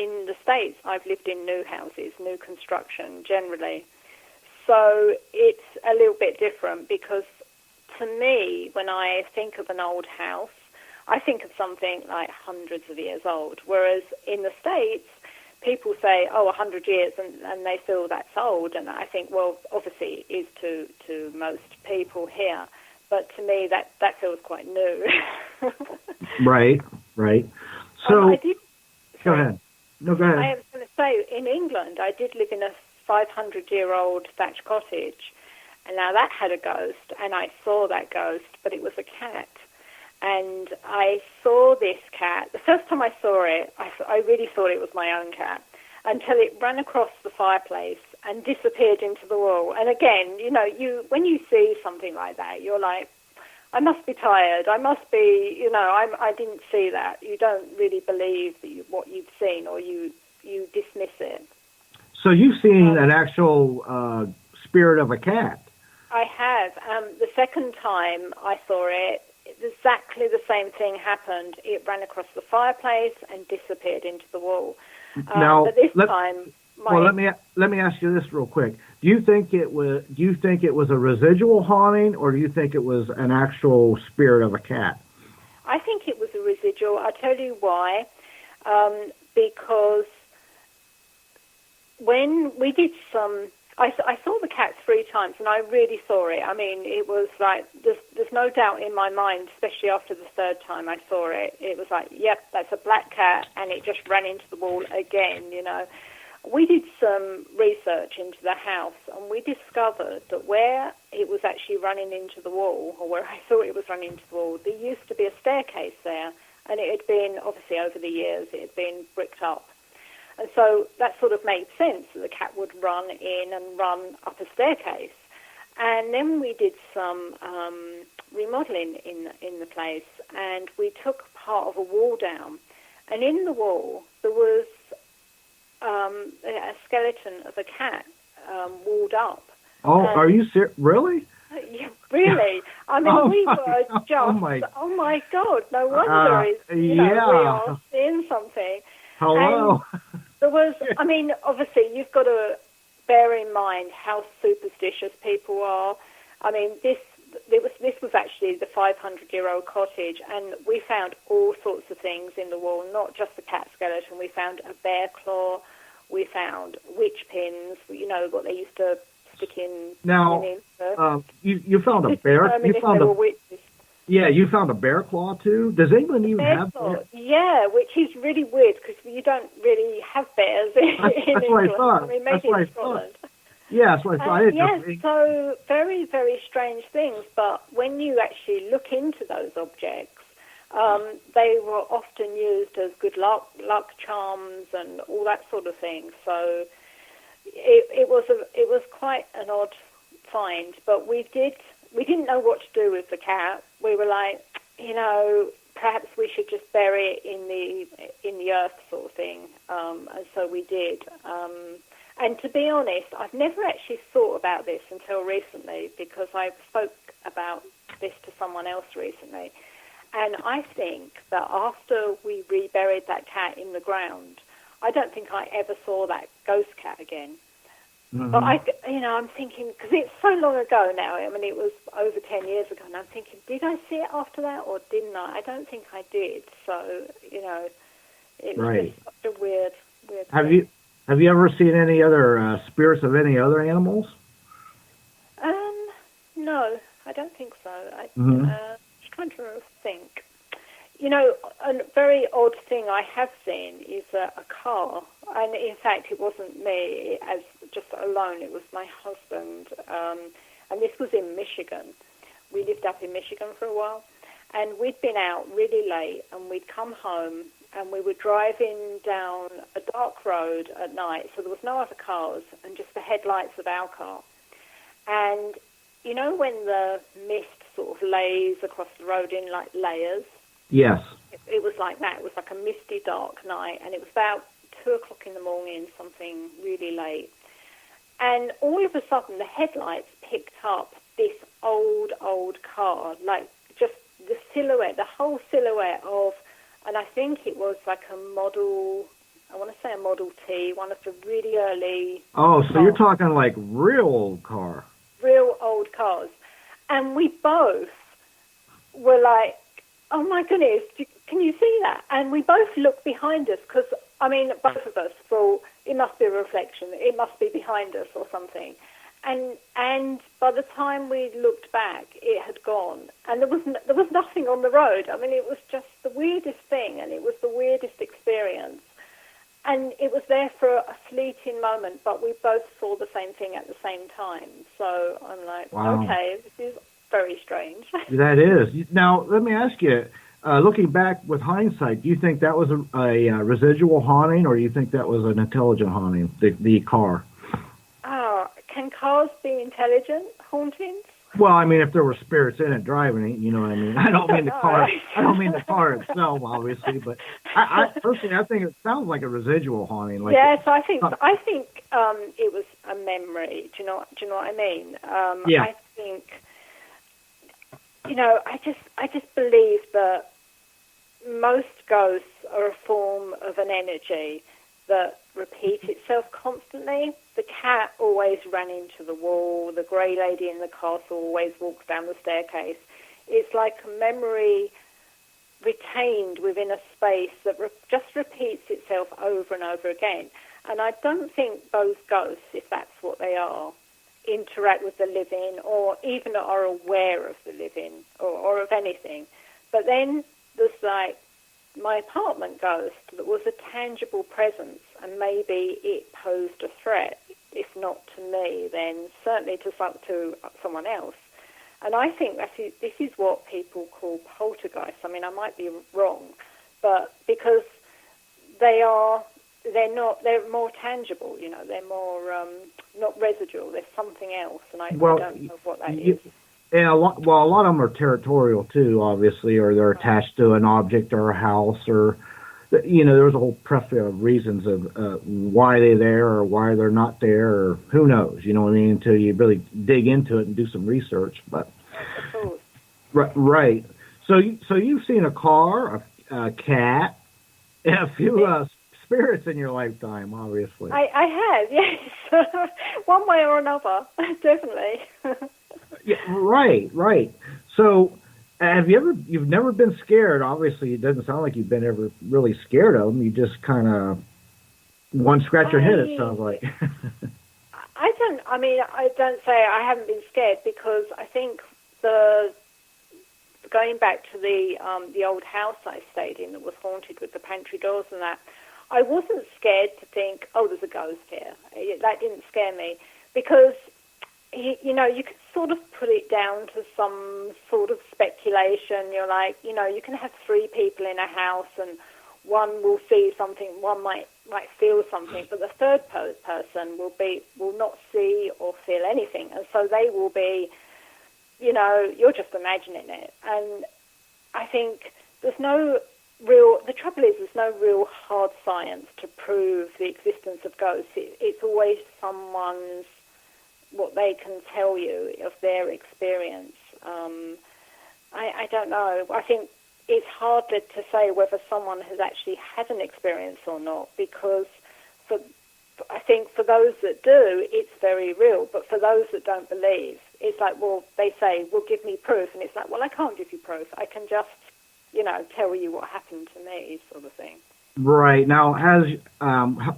in the States, I've lived in new houses, new construction generally. So it's a little bit different because to me, when I think of an old house, I think of something like hundreds of years old. Whereas in the States, people say, 100 years, and they feel that's old. And I think, well, obviously it is to most people here. But to me, that feels quite new. Right. So, go ahead. No, go ahead. I was going to say, in England, I did live in a 500-year-old thatched cottage. And now that had a ghost, and I saw that ghost, but it was a cat. And I saw this cat. The first time I saw it, I really thought it was my own cat, until it ran across the fireplace and disappeared into the wall. And again, when you see something like that, you're like, I must be tired. I must be, I didn't see that. You don't really believe what you've seen, or you dismiss it. So you've seen an actual spirit of a cat? I have. The second time I saw it, exactly the same thing happened. It ran across the fireplace and disappeared into the wall. Now, but this time, let me ask you this real quick. Do you think it was a residual haunting, or do you think it was an actual spirit of a cat? I think it was a residual. I'll tell you why. Because when we did I saw the cat 3 times, and I really saw it. I mean, it was like, there's no doubt in my mind, especially after the 3rd time I saw it. It was like, yep, that's a black cat, and it just ran into the wall again, We did some research into the house, and we discovered that where it was actually running into the wall, or where I thought it was running into the wall, there used to be a staircase there, and it had been, obviously over the years, it had been bricked up. And so that sort of made sense, that the cat would run in and run up a staircase. And then we did some remodeling in the place, and we took part of a wall down. And in the wall, there was a skeleton of a cat walled up. Oh, are you serious? Really? Yeah, really. I mean, we were just, oh my God, no wonder we are seeing something. Hello. And there was, I mean, obviously, you've got to bear in mind how superstitious people are. I mean, this was actually the 500-year-old cottage, and we found all sorts of things in the wall, not just the cat skeleton. We found a bear claw. We found witch pins, what they used to stick in. Now, you found a bear. You found a witches. Yeah, you found a bear claw, too? Does England even have that? Yeah, which is really weird, because you don't really have bears in England. What I thought. I mean, maybe in Scotland. Yeah, that's what I thought. Yes, so very, very strange things. But when you actually look into those objects, they were often used as good luck charms and all that sort of thing. So it was quite an odd find. But we didn't know what to do with the cat. We were like, perhaps we should just bury it in the earth, sort of thing. And so we did. And to be honest, I've never actually thought about this until recently, because I spoke about this to someone else recently. And I think that after we reburied that cat in the ground, I don't think I ever saw that ghost cat again. Mm-hmm. But I'm thinking, because it's so long ago now. I mean, it was over 10 years ago, and I'm thinking, did I see it after that or didn't I? I don't think I did. So it was just such a weird thing. Have you ever seen any other spirits of any other animals? No, I don't think so. I'm trying to think. A very odd thing I have seen is a car, and in fact it wasn't me as just alone, it was my husband, and this was in Michigan. We lived up in Michigan for a while, and we'd been out really late, and we'd come home, and we were driving down a dark road at night, so there was no other cars, and just the headlights of our car. And when the mist sort of lays across the road in like layers? Yes. It was like that. It was like a misty, dark night, and it was about 2 o'clock in the morning, something really late. And all of a sudden, the headlights picked up this old car, like just the silhouette, the whole silhouette of, and I think it was like a model, I want to say a Model T, one of the really early. Oh, so you're talking like real old car. Real old cars. And we both were like, oh my goodness, can you see that? And we both looked behind us because, I mean, both of us thought it must be a reflection. It must be behind us or something. And by the time we looked back, it had gone. And there was nothing on the road. I mean, it was just the weirdest thing, and it was the weirdest experience. And it was there for a fleeting moment, but we both saw the same thing at the same time. So I'm like, wow. Okay, this is very strange. That is. Now, let me ask you, looking back with hindsight, do you think that was a residual haunting, or do you think that was an intelligent haunting, the car? Can cars be intelligent hauntings? Well, I mean, if there were spirits in it driving it, you know what I mean. I don't mean the car. I don't mean the car itself, obviously, but I personally, I think it sounds like a residual haunting. Like yes, I think it was a memory. Do you know what I mean? Yeah. I think, I just believe that most ghosts are a form of an energy that repeats itself constantly. The cat always ran into the wall. The grey lady in the castle always walks down the staircase. It's like a memory retained within a space that just repeats itself over and over again. And I don't think those ghosts, if that's what they are, interact with the living or even are aware of the living or of anything. But then there's like my apartment ghost that was a tangible presence, and maybe it posed a threat, if not to me, then certainly to someone else. And I think this is what people call poltergeists. I mean, I might be wrong, but because they're more tangible, they're more not residual. There's something else, and I don't know what that is. And a lot of them are territorial too, obviously, or they're attached to an object or a house, or there's a whole plethora of reasons of why they're there or why they're not there, or who knows, you know what I mean, until you really dig into it and do some research. But right. So you've seen a car, a cat, and a few spirits in your lifetime, obviously. I have, yes, one way or another, definitely. Yeah, right. So, you've never been scared? Obviously, it doesn't sound like you've been ever really scared of them. You just kind of scratch your head, it sounds like. I don't say I haven't been scared, because I think going back to the old house I stayed in that was haunted with the pantry doors and that, I wasn't scared to think, oh, there's a ghost here. That didn't scare me, because you can sort of put it down to some sort of speculation. You're like, you can have three people in a house and one will see something, one might feel something, but the third person will not see or feel anything. And so they will be, you're just imagining it. And I think the trouble is there's no real hard science to prove the existence of ghosts. It's always what they can tell you of their experience. I don't know. I think it's harder to say whether someone has actually had an experience or not, because I think for those that do, it's very real. But for those that don't believe, it's like, well, they say, well, give me proof. And it's like, well, I can't give you proof. I can just, tell you what happened to me, sort of thing. Right. Now,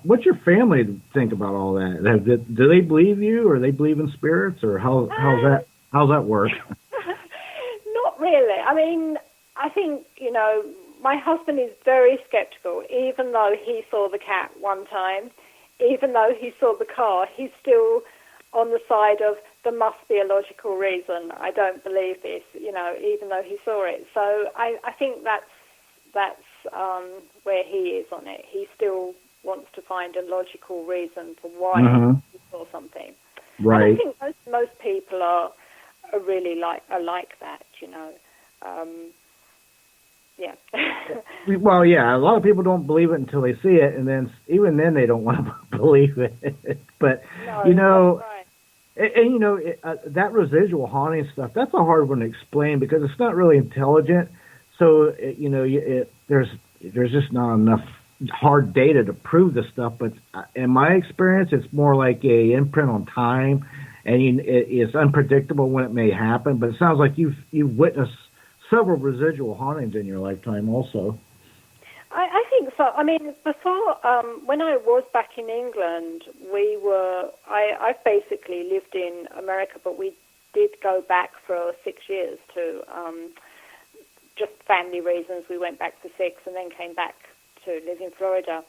what's your family think about all that? Do they believe you, or they believe in spirits, or how's that work? Not really. I mean, I think, my husband is very skeptical. Even though he saw the cat one time, even though he saw the car, he's still on the side of there must be a logical reason. I don't believe this, even though he saw it. So I think that's where he is on it. He still wants to find a logical reason for why he saw something. Right. And I think most people are really like that, Yeah. Well, yeah, a lot of people don't believe it until they see it, and then even then they don't want to believe it. But no, that's right. and that residual haunting stuff, that's a hard one to explain because it's not really intelligent. So there's just not enough hard data to prove this stuff, but in my experience, it's more like a imprint on time, and it's unpredictable when it may happen. But it sounds like you've witnessed several residual hauntings in your lifetime, also. I think so. I mean, before, when I was back in England, I basically lived in America, but we did go back for 6 years to just family reasons. We went back for 6 and then came back to live in Florida.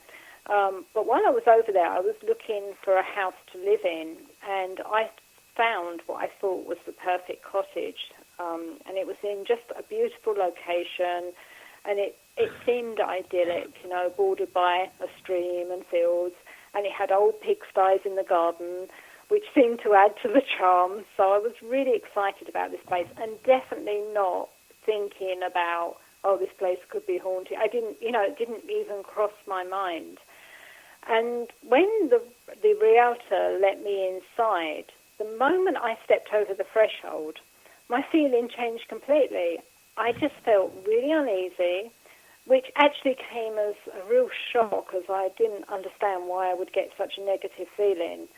But while I was over there, I was looking for a house to live in, and I found what I thought was the perfect cottage. And it was in just a beautiful location, and it seemed idyllic, bordered by a stream and fields, and it had old pigsties in the garden, which seemed to add to the charm. So I was really excited about this place, and definitely not thinking about, oh, this place could be haunted. I didn't, it didn't even cross my mind. And when the realtor let me inside, the moment I stepped over the threshold, my feeling changed completely. I just felt really uneasy, which actually came as a real shock, as I didn't understand why I would get such a negative feeling.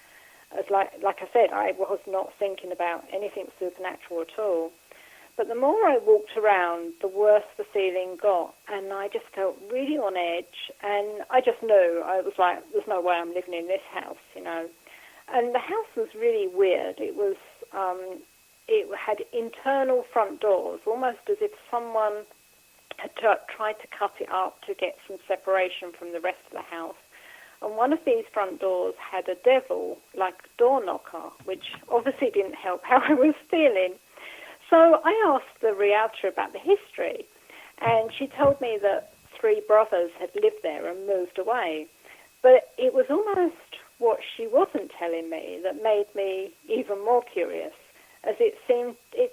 As like I said, I was not thinking about anything supernatural at all. But the more I walked around, the worse the feeling got, and I just felt really on edge, and I just knew, I was like, there's no way I'm living in this house, And the house was really weird. It was, it had internal front doors, almost as if someone had tried to cut it up to get some separation from the rest of the house. And one of these front doors had a devil, like door knocker, which obviously didn't help how I was feeling. So I asked the realtor about the history, and she told me that 3 brothers had lived there and moved away. But it was almost what she wasn't telling me that made me even more curious, as it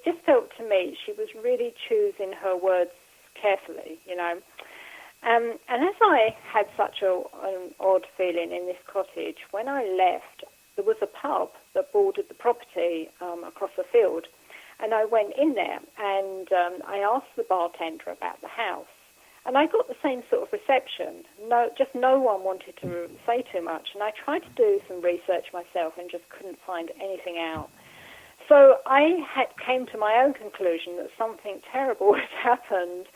just felt to me she was really choosing her words carefully, And as I had such an odd feeling in this cottage, when I left, there was a pub that bordered the property across the field. And I went in there, and I asked the bartender about the house. And I got the same sort of reception. No one wanted to say too much. And I tried to do some research myself and just couldn't find anything out. So I came to my own conclusion that something terrible had happened.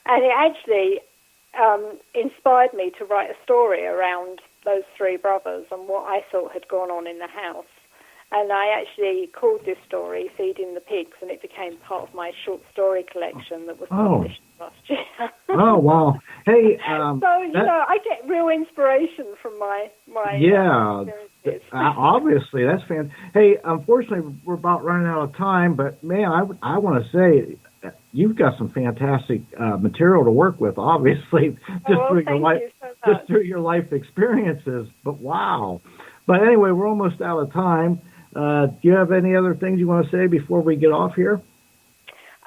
And it actually inspired me to write a story around those 3 brothers and what I thought had gone on in the house. And I actually called this story Feeding the Pigs, and it became part of my short story collection that was published last year. Oh, wow. Hey, I get real inspiration from my experiences. Obviously, that's fantastic. Hey, unfortunately, we're about running out of time, but, man, I want to say you've got some fantastic material to work with, obviously, just through your life experiences. But, wow. But anyway, we're almost out of time. Do you have any other things you want to say before we get off here?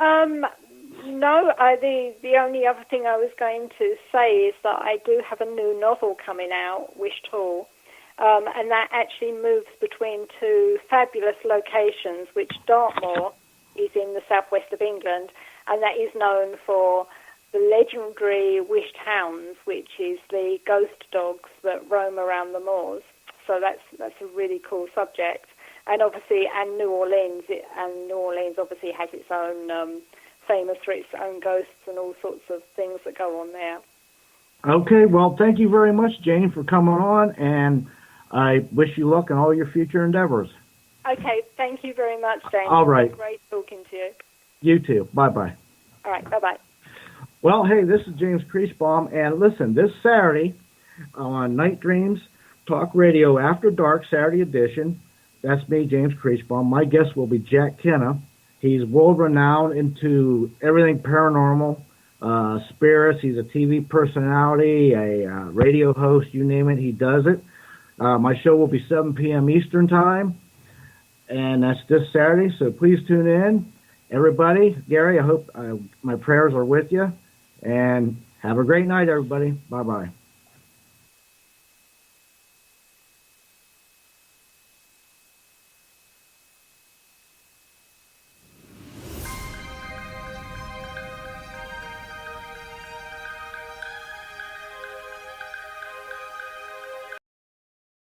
No, the only other thing I was going to say is that I do have a new novel coming out, Wish Tall, and that actually moves between 2 fabulous locations, which Dartmoor is in the southwest of England, and that is known for the legendary wished hounds, which is the ghost dogs that roam around the moors. So that's a really cool subject. And obviously, New Orleans obviously has its own famous for its own ghosts and all sorts of things that go on there. Okay, well, thank you very much, Jane, for coming on, and I wish you luck in all your future endeavors. Okay, thank you very much, Jane. All right. It was great talking to you. You too. Bye-bye. All right, bye-bye. Well, hey, this is James Kriesbaum, and listen, this Saturday on Night Dreams Talk Radio After Dark, Saturday edition, that's me, James Kriesbaum. My guest will be Jack Kenna. He's world-renowned into everything paranormal, spirits. He's a TV personality, a radio host, you name it, he does it. My show will be 7 p.m. Eastern Time, and that's this Saturday, so please tune in. Everybody, Gary, I hope my prayers are with you, and have a great night, everybody. Bye-bye.